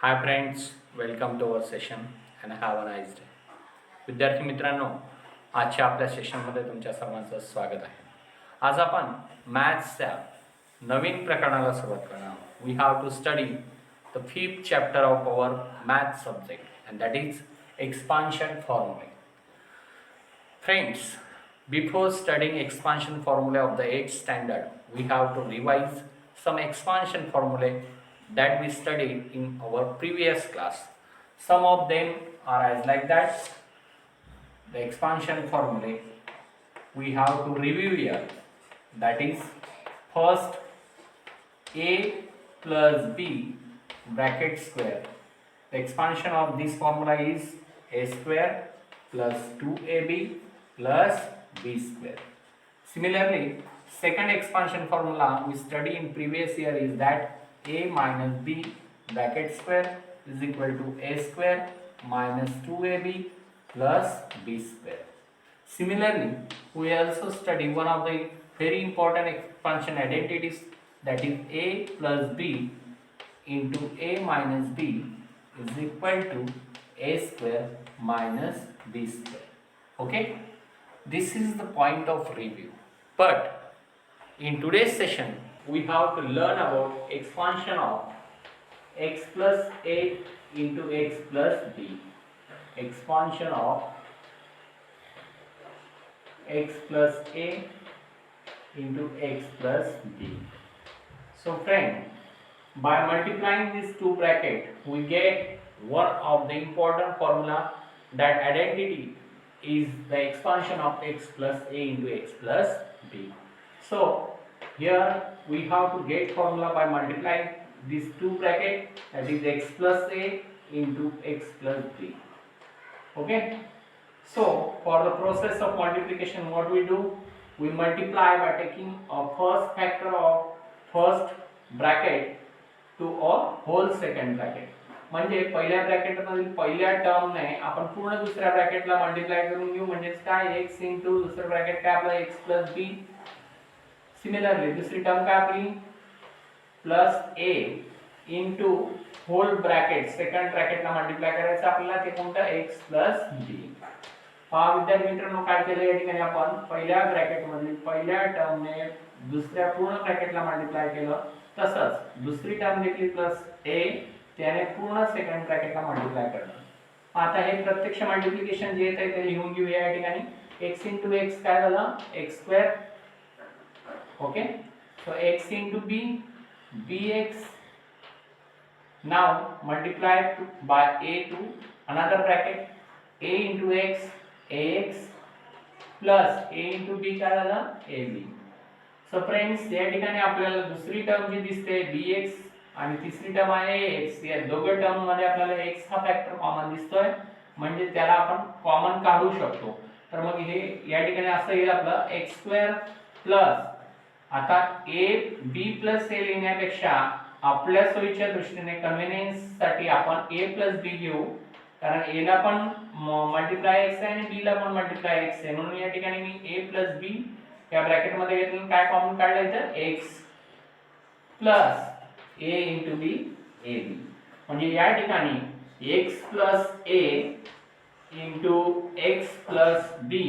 High friends, welcome to our session and have a nice day. विद्यार्थी मित्रांनो, आजच्या आपल्या सेशनमध्ये तुमच्या सर्वांचं स्वागत आहे. आज आपण मॅथ्सच्या नवीन प्रकरणाला सुरुवात करणार आहोत. We have to study the fifth chapter of our math subject and that is expansion formulae. Friends, before studying expansion formula of the 8th standard, we have to revise some expansion formulae that we studied in our previous class. Some of them are as like that. The expansion formulae we have to review here. That is, first a plus b bracket square. The expansion of this formula is a square plus 2ab plus b square. Similarly, second expansion formula we study in previous year is that a minus b bracket square is equal to a square minus 2ab plus b square. Similarly, we also study one of the very important expansion identities, that is a plus b into a minus b is equal to a square minus b square. Okay, this is the point of review. But in today's session we have to learn about expansion of x plus a into x plus b. Expansion of x plus a into x plus b. So friend, by multiplying these two brackets, we get one of the important formula. That identity is the expansion of x plus a into x plus b. So here we have to get formula by multiplying these two brackets, that is x plus a into x plus b. Okay. So for the process of multiplication, what we do? We multiply by taking a first factor of first bracket to a whole second bracket. म्हणजे पहिल्या ब्रॅकेटमधील पहिल्या टर्मने आपण पूर्ण दुसऱ्या ब्रॅकेटला multiply करून घेऊ. म्हणजे काय, x इंटू दुसरं ब्रॅकेट काय आपलं x प्लस b. सिमिलरली दुसरी टर्म काय आपली plus a into whole bracket second ब्रॅकेटला मल्टिप्लाय करायचं आपल्याला, ते कोणतं x प्लस b. पहा विद्यार्थी मित्रांनो, काय केलं या ठिकाणी आपण पहिल्या ब्रॅकेटमधील पहिल्या टर्मने दुसऱ्या पूर्ण ब्रॅकेटला मल्टिप्लाय केलं. तसंच दुसरी टर्म देखील प्लस a त्याने पूर्ण सेकंड ब्रॅकेटला मल्टिप्लाय करणं. आता हे प्रत्यक्ष मल्टिप्लिकेशन जे आहे ते लिहून घेऊया या ठिकाणी. x into x काय झालं, x square. Okay, so x into b bx. now multiply by a to another bracket a into x ax plus a into b काय झालं ab. सो फ्रेंड्स, या ठिकाणी आपल्याला दुसरी टर्म जी दिसते bx आणि तिसरी टर्म आहे x. या दोघं टर्म मध्ये आपल्याला x हा फॅक्टर कॉमन दिसतोय, म्हणजे त्याला आपण कॉमन काढू शकतो. तर मग हे या ठिकाणी असं येईल आपलं x स्क्वेअर प्लस, आता a b प्लस a लिहिण्यापेक्षा आपल्या सोयीच्या दृष्टीने कन्व्हिनियन्स साठी आपण a प्लस b घेऊ, कारण a ला पण मल्टिप्लाय x आहे आणि b ला पण मल्टिप्लाय x आहे. म्हणून या ठिकाणी मी a प्लस b या ब्रॅकेट मध्ये घेतलं, काय कॉमन काढलं इथं x plus a into b ab. म्हणजे या ठिकाणी x plus a into x plus b.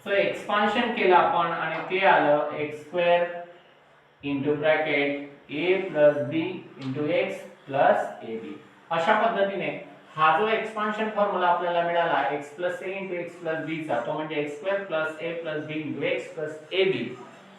So expansion केलं आपण आणि ते आलं x square into bracket a plus b into x plus ab. अशा पद्धतीने हा जो एक्सपान्शन फॉर्म्युला आपल्याला मिळाला x plus a into x plus b चा, तो म्हणजे x square plus a plus b into x plus ab.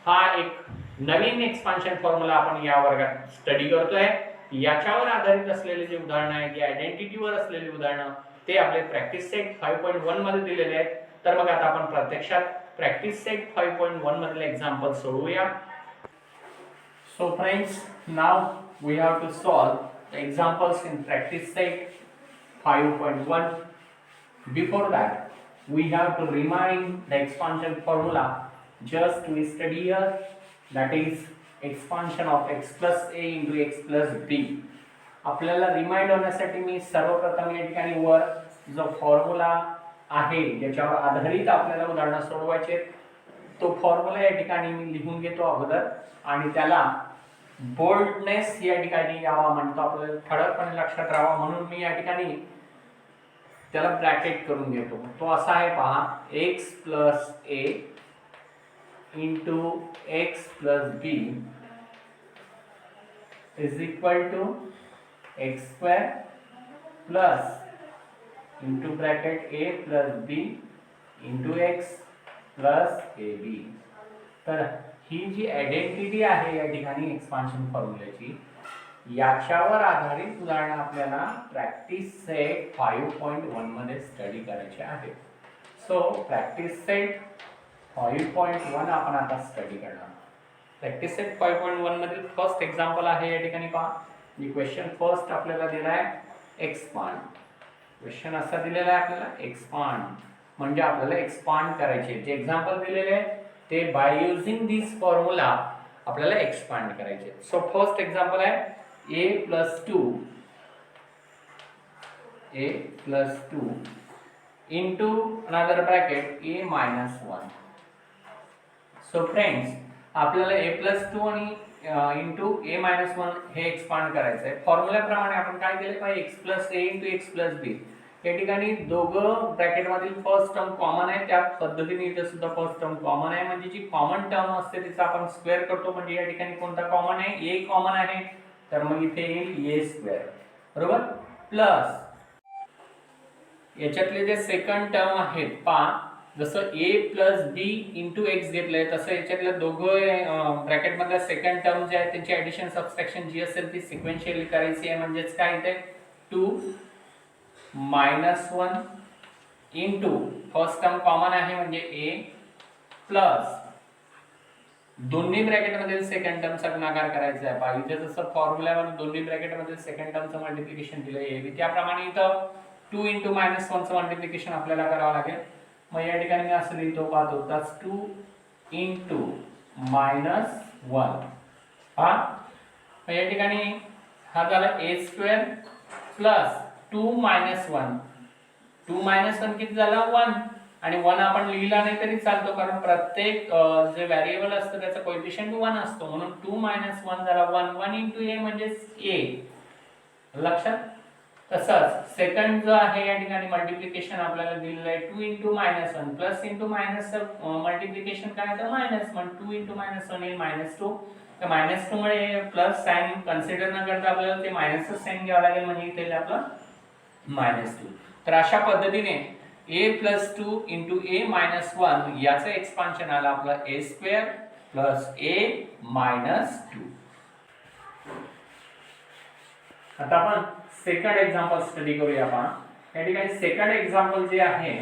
हा एक नवीन एक्सपान्शन फॉर्म्युला आपण या वर्गात स्टडी करतोय. याच्यावर आधारित असलेले जे उदाहरण आहेत, या आयडेंटिटीवर असलेले उदाहरण, ते आपले प्रॅक्टिस सेट 5.1 मध्ये दिलेले आहेत. तर मग आता आपण प्रत्यक्षात प्रॅक्टिस सेट 5.1 मधले एग्जांपल सोडवूया. So friends, now we have to solve the examples in practice set 5.1. Before that we have to remind the expansion formula. Just we study here, that is expansion of x plus a into x plus b. आपल्याला remind होण्यासाठी मी सर्वप्रथम या ठिकाणी वर जो formula आहे ज्याच्यावर आधारित आपल्याला उदाहरण सोडवायचे, तो फॉर्म्युला या ठिकाणी मी लिहून घेतो अगोदर, आणि त्याला बोल्डनेस या ठिकाणी यावा म्हणतो, आपल्याला ठळकपणे लक्षात राहावा म्हणून मी या ठिकाणी त्याला ब्रॅकेट करून घेतो. तो असा आहे पहा, x plus a into x plus b is equal to x square plus into bracket a plus b into x plus a b. तर ही जी आयडेंटिटी आहे या ठिकाणी एक्सपान्शन फॉर्म्युल्याची, याच्यावर आधारित उदाहरण आपल्याला प्रॅक्टिस सेट 5.1 मध्ये स्टडी करायचे आहे. सो प्रॅक्टिस सेट 5.1 आपण आता स्टडी करणार. प्रॅक्टिस सेट 5.1 मधील फर्स्ट एक्झाम्पल आहे या ठिकाणी पहा. क्वेश्चन फर्स्ट आपल्याला दिला आहे एक्सपांड. क्वेश्चन असा दिलेला आहे आपल्याला एक्सपांड म्हणजे आपल्याला एक्सपांड करायचे. जे एक्झाम्पल दिलेले आहे ते बाय युजिंग दिस फॉर्म्युला आपल्याला एक्सपांड करायचे. सो फर्स्ट एक्झाम्पल आहे a plus 2 into another bracket a minus 1. So friends, आपल्याला a plus 2 आणि into a minus 1 हे एक्सपांड करायचं आहे. फॉर्म्युल्याप्रमाणे आपण काय केले पाहिजे, x plus a into x plus b. या ठिकाणी दोघं ब्रॅकेट मधील फर्स्ट टर्म कॉमन आहे, त्या पद्धतीने इथे सुद्धा फर्स्ट टर्म कॉमन आहे. म्हणजे जी कॉमन टर्म असते तिचा आपण स्क्वेअर करतो. म्हणजे या ठिकाणी कोणता कॉमन आहे, a कॉमन आहे, तर मग इथे येईल a स्क्वेअर, बरोबर, प्लस याच्यातले जे सेकंड टर्म आहेत पहा, जसं a plus b into x घेतलंय तसं याच्यातल्या दोघं ब्रॅकेट मधल्या सेकंड टर्म जे आहे त्यांची ऍडिशन सबट्रॅक्शन जी असेल ती सिक्वेन्शियली करायची आहे. म्हणजेच काय इथे 2 minus 1 into first term common आहे म्हणजे a प्लस दोन्ही ब्रॅकेट मधील सेकंड टर्मचा गुणाकार करायचा आहे. पहा इथे जसं फॉर्म्युल्यामध्ये दोन्ही ब्रॅकेट मधील सेकंड टर्मचं मल्टिप्लिकेशन दिलंय, त्याप्रमाणे इथं 2 इंटू मायनस 1 चं मल्टिप्लिकेशन आपल्याला करावं लागेल. मग या ठिकाणी मी असं लिहितो पाहतो, प्लस 2 इंटू मायनस 1. हा मग या ठिकाणी हा झाला a square plus 2 minus 1. 2 minus 1 किती झाला 1, आणि 1 आपण लिहिला नाही तरी चालतो कारण प्रत्येक जे व्हेरिएबल असतं त्याचा कोएफिशियंट 1 असतो. म्हणून 2 मायनस 1 झाला 1. 1 इंटू a म्हणजे a, लक्षात. तसंच सेकंड जो आहे या ठिकाणी मल्टिप्लिकेशन आपल्याला दिलेलं आहे 2 into minus 1 plus into minus multiplication काय तर मायनस 1. 2 इंटू मायनस 1 येईल मायनस 2. तर मायनस 2 मुळे प्लस साइन कन्सिडर न करता आपल्याला ते मायनसचं साइन घ्यावं लागेल, म्हणजे इथे आपलं मायनस 2. तर अशा पद्धतीने a plus 2 into a minus 1 याचं एक्सपान्शन आलं आपलं a square plus a minus 2. आता आपण सेकंड एक्झाम्पल स्टडी करूया. आपण या ठिकाणी सेकंड एक्झाम्पल जे आहे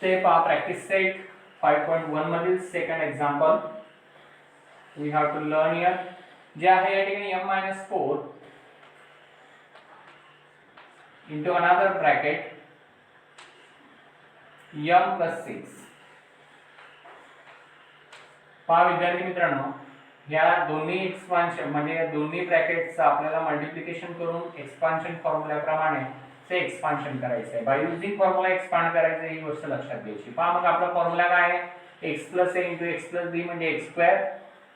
ते पहा, प्रॅक्टिस सेट 5.1 मधील second example we have to learn here. जे आहे या ठिकाणी m-4 into another bracket m plus 6. पहा विद्यार्थी मित्रांनो, या दोन्ही एक्सपान्शन म्हणजे या दोन्ही ब्रॅकेटचं आपल्याला मल्टिप्लिकेशन करून एक्सपान्शन फॉर्म्युल्याप्रमाणे ते एक्सपान्शन करायचं आहे. बाय युजिंग फॉर्म्युला एक्सपांड करायचं ही गोष्ट लक्षात घ्यायची. पहा मग आपला फॉर्म्युला काय आहे, x plus a into x plus b म्हणजे x square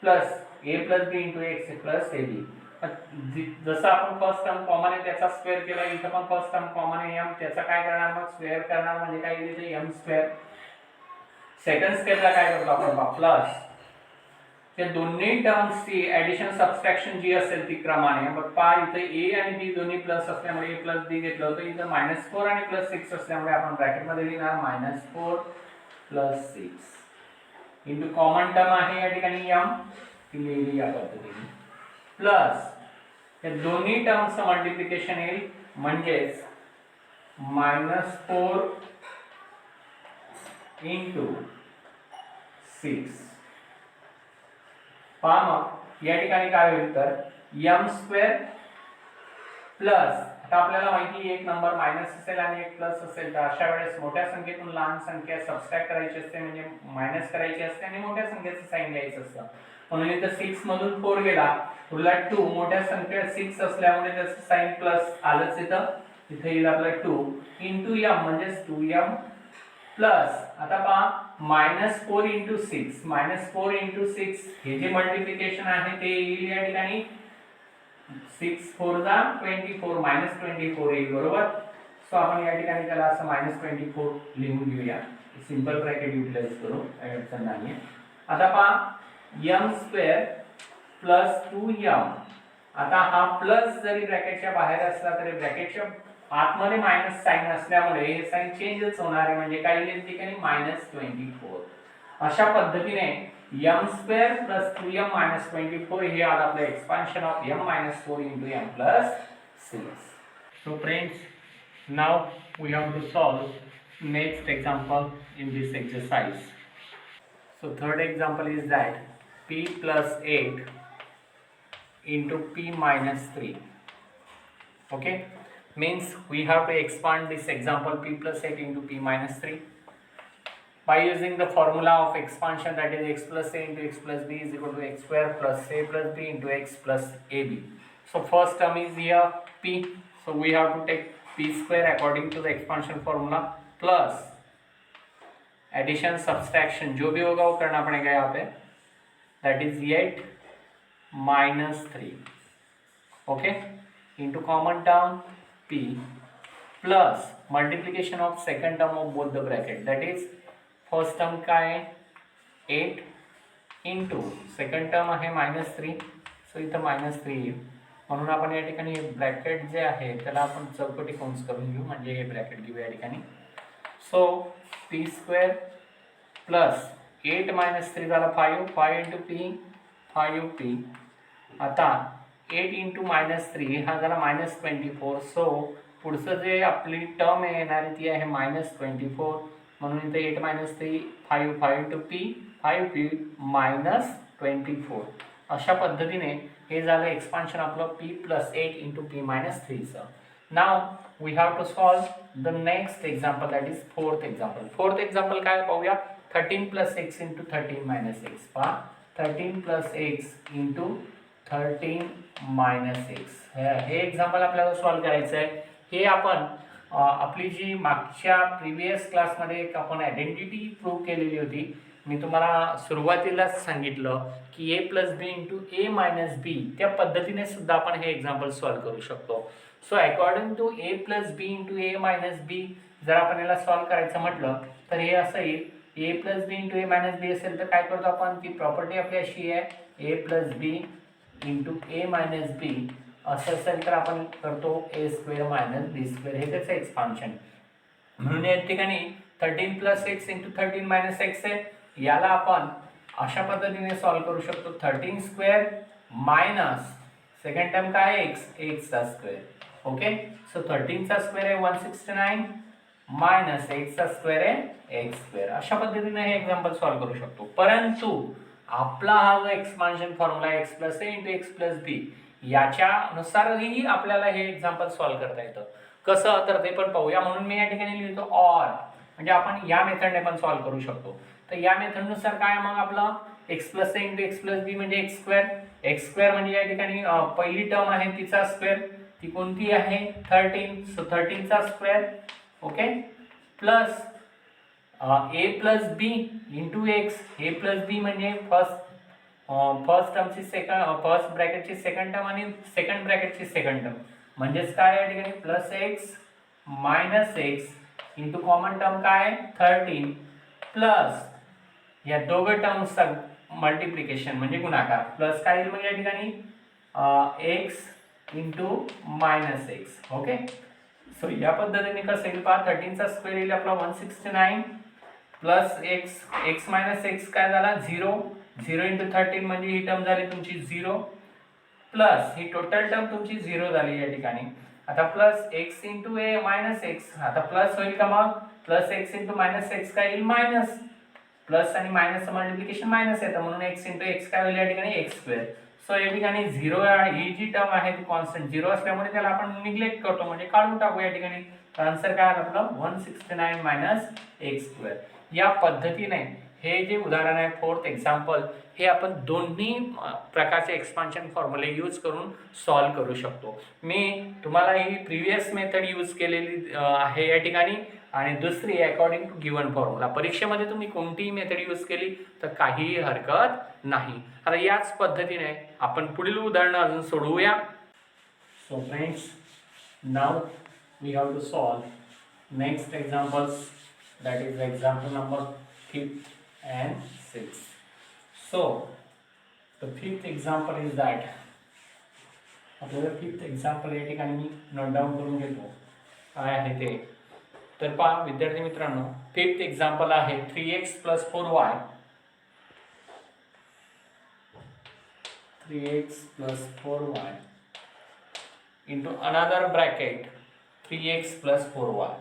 plus a plus b into x plus a b. जसं आपण फर्स्ट टर्म कॉमन आहे त्याचा स्क्वेअर केला, इथं पण फर्स्ट टर्म कॉमन आहे m, त्याचा काय करणार मग स्क्वेअर करणार म्हणजे काय येईल m स्क्वेअर. सेकंड स्टेपला काय करतो आपण प्लस त्या दोन्ही टर्म्सची ऍडिशन सबट्रॅक्शन जी असेल ती क्रमाने. मग पहा इथे a आणि b दोन्ही प्लस असल्यामुळे a प्लस b घेतलं होतं, इथं -4 आणि +6 असल्यामुळे आपण ब्रॅकेट मध्ये लिहिणार -4 + 6 इंटू कॉमन टर्म आहे या ठिकाणी m ती लिहिली या पद्धतीने, प्लस या दोन्ही टर्म्सचं मल्टिप्लिकेशन येईल म्हणजेच -4 इंटू 6. पहा मग या ठिकाणी काय होईल तर m स्क्वेअर प्लस, आता आपल्याला माहिती एक नंबर मायनस असेल आणि एक प्लस असेल, तर अशा वेळेस मोठ्या संख्येतून लहान संख्या सबट्रॅक्ट करायची असते म्हणजे मायनस करायची असते आणि मोठ्या संख्येचं साइन घ्यायचं असतं. म्हणून इथं 6 मधून 4 गेला पुढला 2, मोठ्या संख्या 6 असल्यामुळे त्याचं साइन प्लस आलंच इथं येईल आपला 2 इंटू m म्हणजेच 2m प्लस, आता पहा -4 इंटू 6 -4 इंटू 6 हे जे मल्टिप्लिकेशन आहे ते येईल या ठिकाणी 6 4 जा 24 -24 येईल बरोबर. सो आपण या ठिकाणी त्याला असं -24 लिहून घेऊया. सिंपल ब्रॅकेट युटिलाइज करू, काही अडचण नाहीये. आता पहा m² प्लस 2m. आता हा प्लस जरी ब्रॅकेटच्या बाहेर असला तरी ब्रॅकेटच्या आतमध्ये मायनस साइन असल्यामुळे हे साइन चेंजच होणार आहे, म्हणजे काय येईल ठिकाणी -24. अशा पद्धतीने m² प्लस 2m -24 हे आलं आपलं expansion of m - 4 into m plus 6. So friends, now we have to solve next example in this exercise. So third example is that p plus 8 into p minus 3. Okay, means we have to expand this example p plus 8 into p minus 3 by using the formula of expansion, that is x plus a into x plus b is equal to x square plus a plus b into x plus ab. So first term is here p, so we have to take p square according to the expansion formula plus addition subtraction जो भी होगा वो करना पड़ेगा यहाँ पे, that is 8 minus 3, okay, into common term p plus multiplication of second term of both the bracket, that is first term का है 8 इंटू सेकंड टर्म आहे -3, सो इथं -3 येईल. म्हणून आपण या ठिकाणी ब्रॅकेट जे आहे त्याला आपण चौकटी कंस करून घेऊ, म्हणजे हे ब्रॅकेट घेऊ या ठिकाणी. सो p स्क्वेअर प्लस 8 - 3 झाला 5 इंटू p 5p. आता 8 इंटू -3 हा झाला -24. सो पुढचं जे आपली टर्म येणार ती आहे -24, म्हणून इथे 8 - 3 5 इंटू p 5p -24. अशा पद्धतीने हे झालं एक्सपान्शन आपलं p plus 8 into p minus 3 चं. Now we have to solve the next example, that is fourth example. Fourth example काय पाहूया, 13 plus x into 13 minus x. पहा 13 plus x into 13 minus x. हे एक्झाम्पल आपल्याला solve करायचं आहे. हे आपण आपली जी मागच्या प्रिव्हियस क्लासमध्ये एक आपण आयडेंटिटी प्रूव्ह केलेली होती. मी तुम्हाला सुरुवातीलाच सांगितलं की a plus b into a minus b, त्या पद्धतीने सुद्धा आपण हे एक्झाम्पल सॉल्व करू शकतो. So according to a plus b into a minus b जर आपण याला सॉल्व करायचं म्हटलं तर हे असं येईल, a plus b into a minus b असेल तर काय करतो आपण, ती प्रॉपर्टी आपली अशी आहे a plus b into a minus b असं असेल तर आपण करतो a square minus b square, हे त्याचं एक्सपान्शन. म्हणून या ठिकाणी 13 plus x into 13 minus x आहे, याला आपण अशा पद्धतीने सॉल्व करू शकतो. 13 स्क्वेअर मायनस सेकंड टर्म काय आहे x चा स्क्वेअर. ओके, सो 13 चा स्क्वेअर आहे 169 मायनस x चा स्क्वेअर आहे x स्क्वेअर. अशा पद्धतीने हे एक्झाम्पल सॉल्व करू शकतो. परंतु आपला हा जो expansion formula x plus a into x plus b याच्यानुसारही आपल्याला हे एक्झाम्पल सॉल्व करता येतं. कसं तर ते पण पाहूया. म्हणून मी या ठिकाणी लिहितो ऑर, म्हणजे आपण या मेथडने पण सॉल्व करू शकतो. तर या मेथडनुसार काय मग आपलं x plus a into x plus b म्हणजे x स्क्वेअर म्हणजे या ठिकाणी पहिली टर्म आहे तिचा स्क्वेअर, ती कोणती आहे 13, सो 13 चा square. Okay, plus a plus b into x, a plus b म्हणजे फर्स्ट टर्मची फर्स्ट ब्रॅकेटची सेकंड टर्म आणि सेकंड ब्रॅकेटची सेकंड टर्म, म्हणजेच काय या ठिकाणी plus x minus x into common term काय 13 प्लस या दोघं टर्म्सचा मल्टिप्लिकेशन म्हणजे गुणाकार प्लस काय येईल मग या ठिकाणी x into minus x. Okay, so या पद्धतीने कसं येईल पहा, 13 चा स्क्वेअर येईल आपला 169 प्लस एक्स मायनस एक्स काय झाला 0 इंटू 13 म्हणजे ही टर्म झाली तुमची 0 प्लस ही टोटल टर्म तुमची 0 झाली या ठिकाणी. आता plus x into a minus x, आता प्लस होईल का मग, plus x into minus x काय येईल मायनस, प्लस आणि मायनसचं मल्टिप्लिकेशन मायनस येतं म्हणून एक्स इंटू एक्स काय होईल या ठिकाणी एक्स स्क्वेअर. सो या ठिकाणी 0 ही जी टर्म आहे ती कॉन्स्टंट 0 असल्यामुळे त्याला आपण निग्लेक्ट करतो म्हणजे काढून टाकू या ठिकाणी. तर आन्सर काय आलं आपलं 169 मायनस एक्स स्क्वेअर. या पद्धतीने हे जे उदाहरण आहे फोर्थ एक्झाम्पल, हे आपण दोन्ही प्रकारचे एक्सपान्शन फॉर्म्युले यूज करून सॉल्व करू शकतो. मी तुम्हाला ही प्रिव्हियस मेथड यूज केलेली आहे या ठिकाणी, आणि दुसरी अकॉर्डिंग टू गिवन फॉर्म्युला. परीक्षेमध्ये तुम्ही कोणतीही मेथड यूज केली तर काहीही हरकत नाही. आता याच पद्धतीने आपण पुढील उदाहरण अजून सोडवूया. So friends, now we have to solve next examples, that is example number 5th and 6th. So the fifth example is that, आपल्याला फिफ्थ एक्झाम्पल या ठिकाणी मी नोट डाऊन करून घेतो काय आहे ते. तर पहा विद्यार्थी मित्रांनो, फिफ्थ एक्झाम्पल आहे 3x + 4y, 3x + 4y into another bracket 3x + 4y.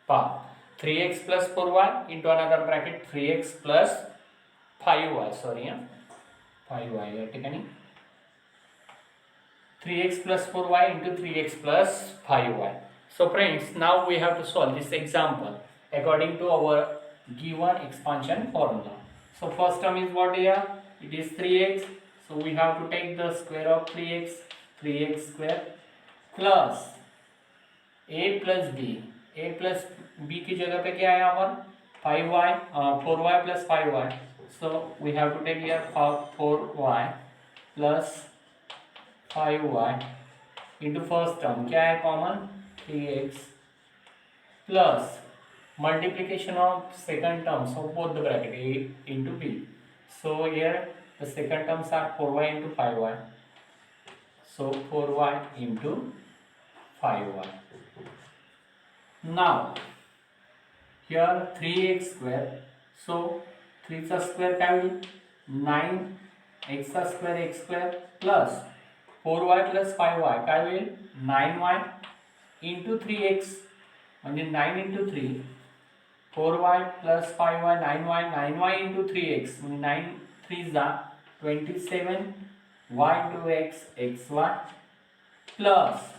पहा 3x + 4y into another bracket 3x + 5y, sorry 5y या ठिकाणी 3x + 4y into 3x + 5y. So friends, now we have to solve this example according to our given expansion formula. So first term is what here? It is 3x. So we have to take the square of 3x, 3x square plus a plus b. a plus b की जगह पे क्या है यहाँ पर 5y 4y plus 5y. So we have to take here 4y plus 5y into first term क्या है common 3x plus multiplication of second terms of both the bracket a into b. So here the second terms are 4y into 5y. So 4y into 5y. Now here 3x square, so 3 चा square काय होईल 9, x चा square x square plus 4y plus 5y काय होईल 9y into 3x म्हणजे 9 into 3, 4y plus 5y 9y, 9y into 3x म्हणजे 9 3 जा 27, y into x xy plus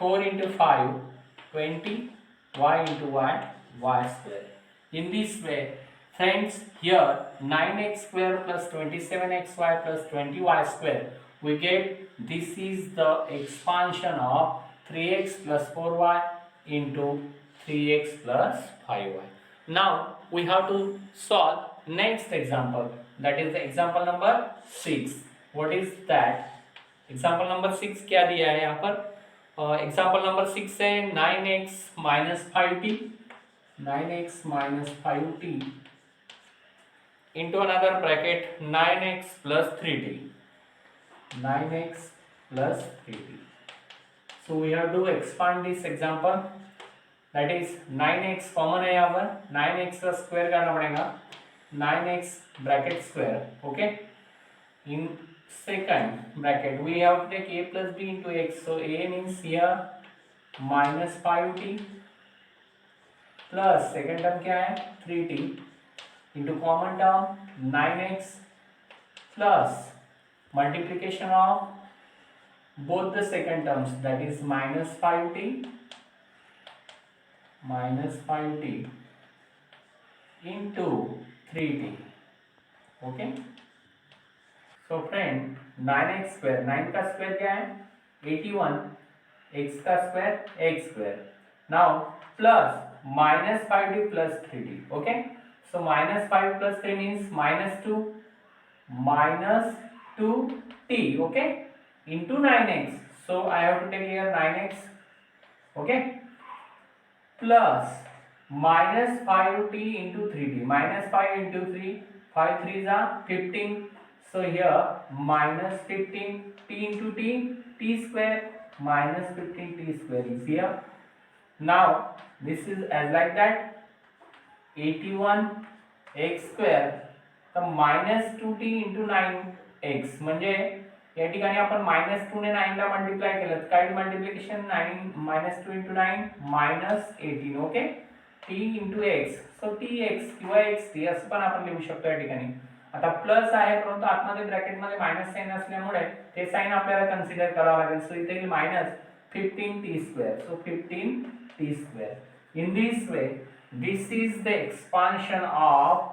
4 into 5 20, y into y, y square. In this way, friends, here 9x square plus 27xy plus 20y square, we get this is the expansion of 3x plus 4y into 3x plus 5y. Now we have to solve next example, that is the example number 6. What is that? Example number 6 क्या दिया है यहाँ पर? Example number 6 है 9x minus 5t, 9x minus 5t into another bracket 9x plus 3t, 9x plus 3t. So we have to expand this example, that is 9x common है यहाँ पर, 9x का square करना पड़ेगा 9x bracket square. Okay, in second bracket we have to take a plus b into x. So a means here minus 5t plus second term क्या है 3t into common term 9x plus multiplication of both the second terms, that is minus 5t into 3t. Okay, so friend 9x square, 9 का square क्या है 81, x का square x square. Now plus minus 5t plus 3t. Okay, so minus 5 plus 3 means minus 2t. Okay, into 9x. So I have to take here 9x. Okay, plus minus 5t into 3t, minus 5 into 3, 5 3s are 15. So here minus 15 t into t square minus 15 t square is here. Now this is as like that 81 x square तर minus 2t into 9x म्हणजे या ठिकाणी आपण -2 ने 9 ला multiply केलं तर काय multiplication 9 -2 into 9 -18. Okay, t into x, so tx किंवा xt असं पण आपण लिहू शकतो या ठिकाणी. आता प्लस आहे परंतु आतमध्ये ब्रॅकेट मध्ये मायनस साइन असल्यामुळे ते साइन आपल्याला कन्सिडर करावं लागेल. सो इथे येईल -15t square. So 15t square In this way, this is the expansion of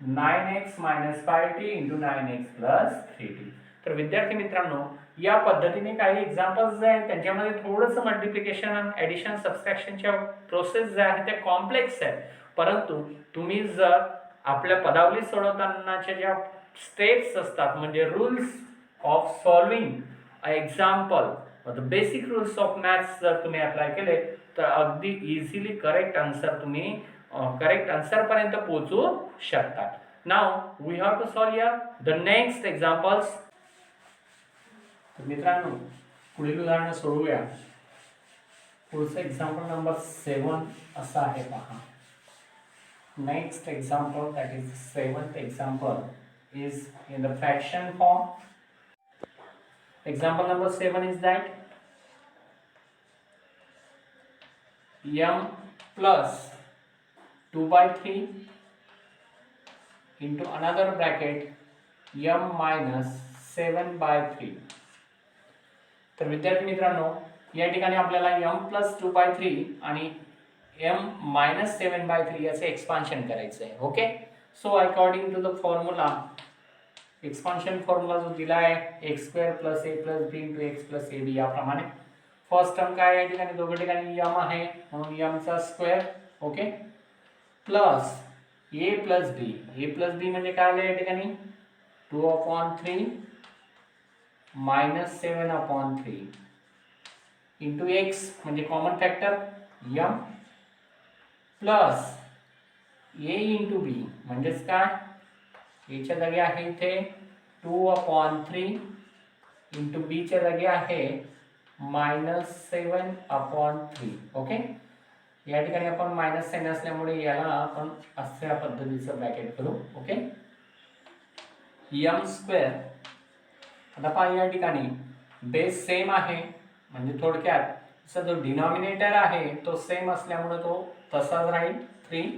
9x minus 5t into 9x plus 3t. तर विद्यार्थी मित्रांनो, या पद्धतीने काही एक्झाम्पल्स जे आहेत त्यांच्यामध्ये थोडंसं मल्टिप्लिकेशन ॲडिशन सबट्रॅक्शनच्या प्रोसेस जे आहे ते कॉम्प्लेक्स आहे, परंतु तुम्ही जर आपल्या पदावली सोडवतानाच्या ज्या स्टेप्स असतात म्हणजे rules of solving example, the basic rules of maths जर तुम्ही अप्लाय केले तर अगदी इझिली करेक्ट आन्सर तुम्ही करेक्ट आन्सर पर्यंत पोहोचू शकता. Now we have to solve here the next examples. मित्रांनो, पुढील उदाहरण सोडवूया. पुढचं एक्झाम्पल नंबर 7 असं आहे पहा. Next example, that is 7th example, is in the fraction form. Example number 7 is that m plus 2 by 3 into another bracket m minus 7 by 3. तर विद्यार्थी मित्रांनो, या ठिकाणी आपल्याला m plus 2 by 3 आणि m minus 7 by 3 याचे एक्सपान्शन करायचं आहे. Okay, so according to the formula, expansion formula जो दिला आहे x square plus a plus b into x plus ab, याप्रमाणे फर्स्ट टर्म काय या ठिकाणी दोघे ठिकाणी m आहे म्हणून m चा square. Okay, plus a plus b म्हणजे काय आलं या ठिकाणी 2/3 मायनस 7/3 इंटू x म्हणजे common factor m plus a into b म्हणजेच काय, a च्या जागी आहे इथे 2/3 इंटू b च्या जागी आहे मायनस 7/3. ओके, या ठिकाणी आपण मायनस साइन असल्यामुळे याला आपण अशा पद्धतीचं ब्रॅकेट करू. Okay, m square. आता पहा या ठिकाणी बेस सेम आहे म्हणजे थोडक्यात जो डिनॉमिनेटर आहे तो सेम असल्यामुळे तो तसाच राहील 3.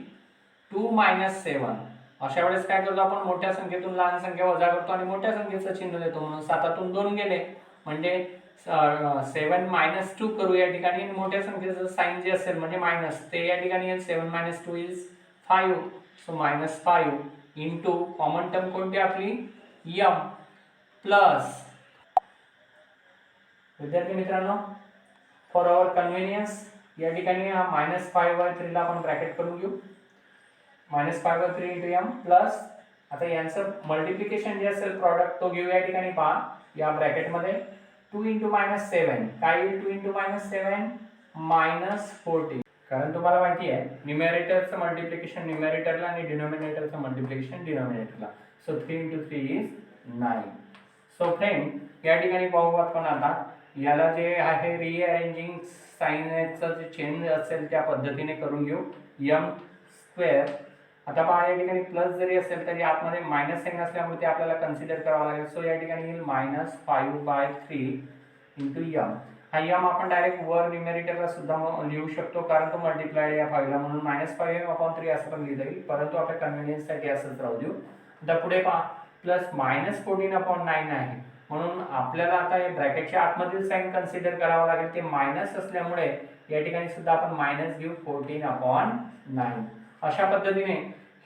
2 मायनस 7. अशा वेळेस काय करतो आपण, मोठ्या संख्येतून लहान संख्या वजा करतो आणि मोठ्या संख्येचं चिन्ह देतो, म्हणून 7तून 2 गेले म्हणजे 7 मायनस 2 करू या ठिकाणी. मोठ्या संख्येचं साइन जे असेल म्हणजे मायनस ते या ठिकाणी येईल. 7 minus 2 is 5, so minus 5 into common term कोणती आपली m प्लस. विद्यार्थी मित्रांनो, फॉर आवर कन्व्हिनियन्स या ठिकाणी हा -5/3 ला आपण ब्रॅकेट करून घेऊ. -5/3 इंटू m प्लस, आता यांचं मल्टिप्लिकेशन जे असेल प्रॉडक्ट तो घेऊ या ठिकाणी. पहा या ब्रॅकेट मध्ये 2 इंटू -7 काय येईल, 2 इंटू -7 -14. कारण तुम्हाला माहिती आहे न्यूमरेटरचं मल्टिप्लिकेशन न्यूमरेटरला आणि डिनॉमिनेटरचं मल्टिप्लिकेशन डिनॉमिनेटरला. So 3 into 3 is 9. So friend या ठिकाणी पाहू आपण आता याला जे आहे रिअरेंजिंग साइनचं जे चेंज असेल त्या पद्धतीने करून घेऊ. m square. आता पहा या ठिकाणी प्लस जरी असेल तरी आतमध्ये मायनस साइन असल्यामुळे ते आपल्याला कन्सिडर करावं लागेल. सो या ठिकाणी येईल -5/3 इंटू m. हा m आपण डायरेक्ट वर न्यूमरेटरला सुद्धा लिहू शकतो कारण तो मल्टिप्लाइड या फाईलला, म्हणून -5/3 असं पण लिहिता येईल, परंतु आपल्या कन्व्हिनियन्ससाठी असंच राहू देऊ. आता पुढे पहा प्लस -14/9 आहे म्हणून आपल्याला आता या ब्रॅकेटच्या आतमधील साइन कन्सिडर करावं लागेल. ते मायनस असल्यामुळे या ठिकाणी सुद्धा आपण मायनस घेऊ 14/9. अशा पद्धतीने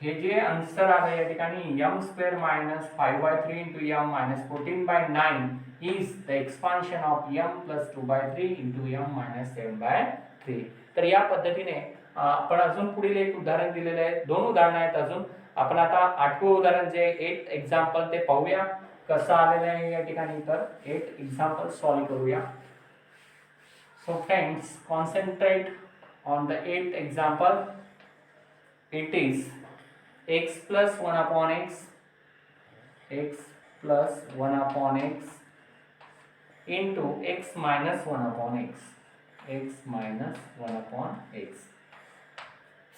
हे जे आन्सर आहे या ठिकाणी m square -5/3 into m -14/9 is the expansion of m plus 2/3 into m -7/3. तर या पद्धतीने आपण अजून पुढील एक उदाहरण दिलेलं आहे. 2 उदाहरण आहेत अजून. आपण आता 8वं उदाहरण जे 8th एक्झाम्पल ते पाहूया कसं आलेलं आहे या ठिकाणी. तर 8th एक्झाम्पल सॉल्व करूया. So friends, concentrate on the 8th example. It is x plus 1/x into x minus 1/x.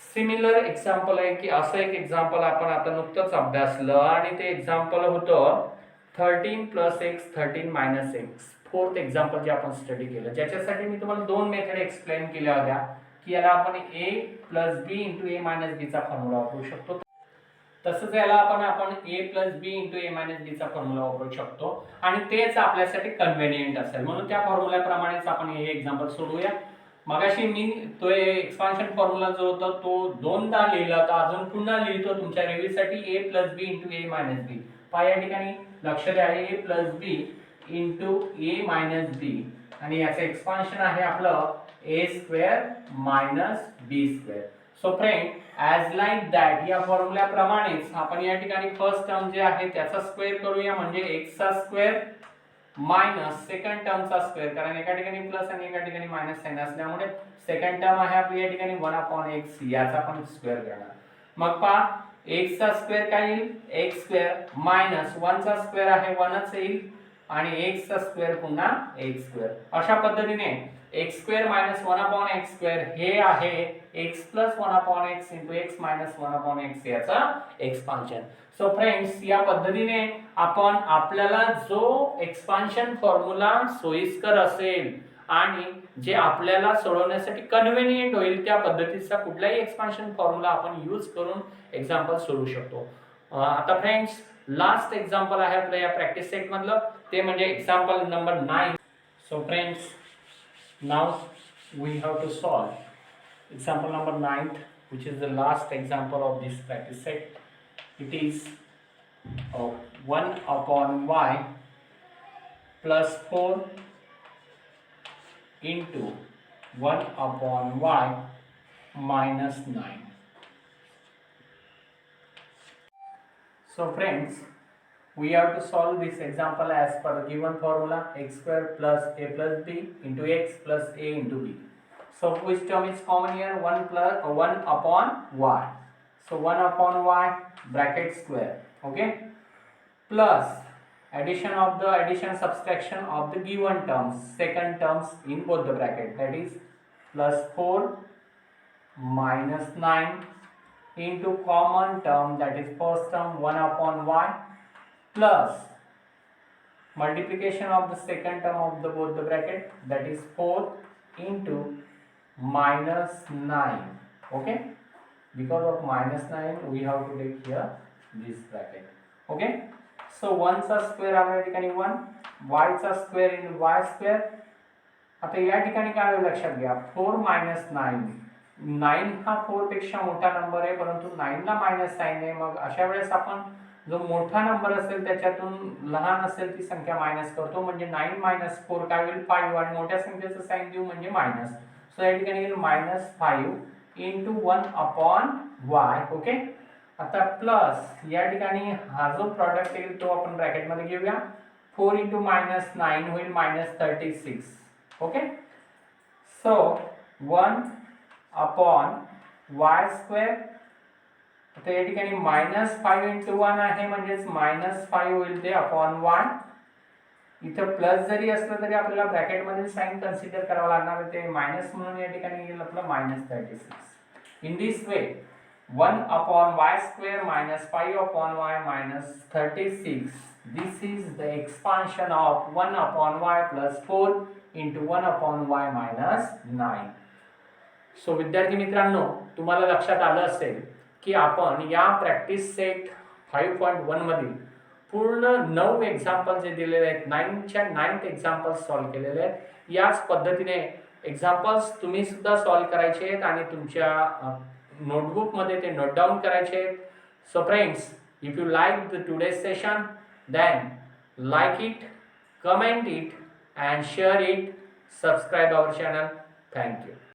Similar example आहे की असं एक एक्झाम्पल आपण आता नुकतंच अभ्यासलं आणि ते एक्झाम्पल होतं 13 + x 13 - x. 4th एक्झाम्पल जे आपण स्टडी केलं, ज्याच्यासाठी मी तुम्हाला 2 मेथड एक्सप्लेन केल्या होत्या की याला आपण a + b × a - b चा फॉर्म्युला वापरू शकतो. तसंच याला आपण a + b × a - b चा फॉर्म्युला वापरू शकतो आणि तेच आपल्यासाठी कन्व्हिनियंट असेल म्हणून त्या फॉर्म्युल्याप्रमाणेच आपण हे एक्झाम्पल सोडवूया. मगाशी मी तो एक्सपान्शन फॉर्म्युला जो होता तो दोनदा लिहिला, तर अजून पुन्हा लिहितो तुमच्या रेव्हिसाठी a plus b into a minus b. पहा या ठिकाणी लक्ष द्या, a plus b into a minus b आणि याचं एक्सपान्शन आहे आपलं a square minus b square. So friend as like that या फॉर्म्युल्याप्रमाणेच आपण या ठिकाणी फर्स्ट टर्म जे आहे त्याचा स्क्वेअर करूया, म्हणजे x चा स्क्वेअर मायनस सेकंड टर्मचा स्क्वेअर, कारण एका ठिकाणी प्लस आणि एका ठिकाणी मायनस साइन असल्यामुळे सेकंड टर्म आहे आपली या ठिकाणी 1/x याचा पण स्क्वेअर करणार. मग पहा x चा स्क्वेअर काय येईल, x स्क्वेअर मायनस 1 चा स्क्वेअर आहे 1च येईल आणि x चा स्क्वेअर पुन्हा x स्क्वेअर. अशा पद्धतीने x square minus 1/x square हे आहे x plus 1/x into x minus 1/x याचा एक्सपान्शन. सो फ्रेंड्स या पद्धतीने आपण आपल्याला जो एक्सपान्शन फॉर्म्युला सोयीस्कर असेल आणि जे आपल्याला सोडवण्यासाठी कन्व्हिनियंट होईल त्या पद्धतीचा कुठलाही एक्सपान्शन फॉर्म्युला आपण यूज करून एक्झाम्पल सोडवू शकतो. आता फ्रेंड्स लास्ट एक्झाम्पल आहे आपल्या या प्रॅक्टिस सेट मधलं, ते म्हणजे example number 9. So friends now we have to solve example number 9th, which is the last example of this practice set. It is 1 upon y plus 4 into 1 upon y minus 9. So friends, we have to solve this example as per the given formula x square plus a plus b into x plus a into b. So which term is common here? 1 upon y. So 1 upon y bracket square, okay, plus addition subtraction of the given terms, second terms in both the bracket, that is plus 4 minus 9 into common term, that is first term 1 upon y plus multiplication of the second term of the both the bracket, that is 4 into minus 9. Okay, because of minus 9 we have to take here this bracket. Okay, so 1 चा square आपल्या ठिकाणी 1, y चा square in y square. आता या ठिकाणी काय लक्षात घ्या, 4 minus 9, 9 हा 4 पेक्षा मोठा नंबर आहे परंतु 9 ला मायनस साइन आहे. मग अशा वेळेस आपण जो मोठा नंबर असेल त्याच्यातून लहान असेल ती संख्या मायनस करतो, म्हणजे 9 minus 4 काय होईल 5 आणि मोठ्या संख्येचं साइन देऊ म्हणजे मायनस. सो या ठिकाणी येईल minus 5 into 1 upon y. Okay, आता प्लस या ठिकाणी हा जो प्रॉडक्ट येईल तो आपण ब्रॅकेट मध्ये घेऊया, 4 into minus 9 होईल minus 36. Okay, so 1 upon y square. आता या ठिकाणी -5 into 1 आहे म्हणजेच -5 होईल ते अपॉन 1. इथं प्लस जरी असलं तरी आपल्याला ब्रॅकेट मध्ये साइन कन्सिडर करावं लागणार आहे, ते मायनस म्हणून या ठिकाणी येईल आपलं -36. In this way 1 upon y square minus 5 upon y minus 36. This is the expansion of 1 upon y plus 4 into 1 upon y minus 9. So विद्यार्थी मित्रांनो, तुम्हाला लक्षात आलं असेल की आपण या प्रॅक्टिस सेट 5.1 मधील पूर्ण 9 एक्झाम्पल जे दिलेले आहेत, 9च्या 9th एक्झाम्पल सॉल्व केलेले आहेत. याच पद्धतीने एक्झाम्पल्स तुम्ही सुद्धा सॉल्व करायचे आहेत आणि तुमच्या नोटबुक मध्ये ते नोट डाउन करायचे आहेत. So friends, if you like the today's session, then like it, comment it and share it, subscribe our channel. Thank you.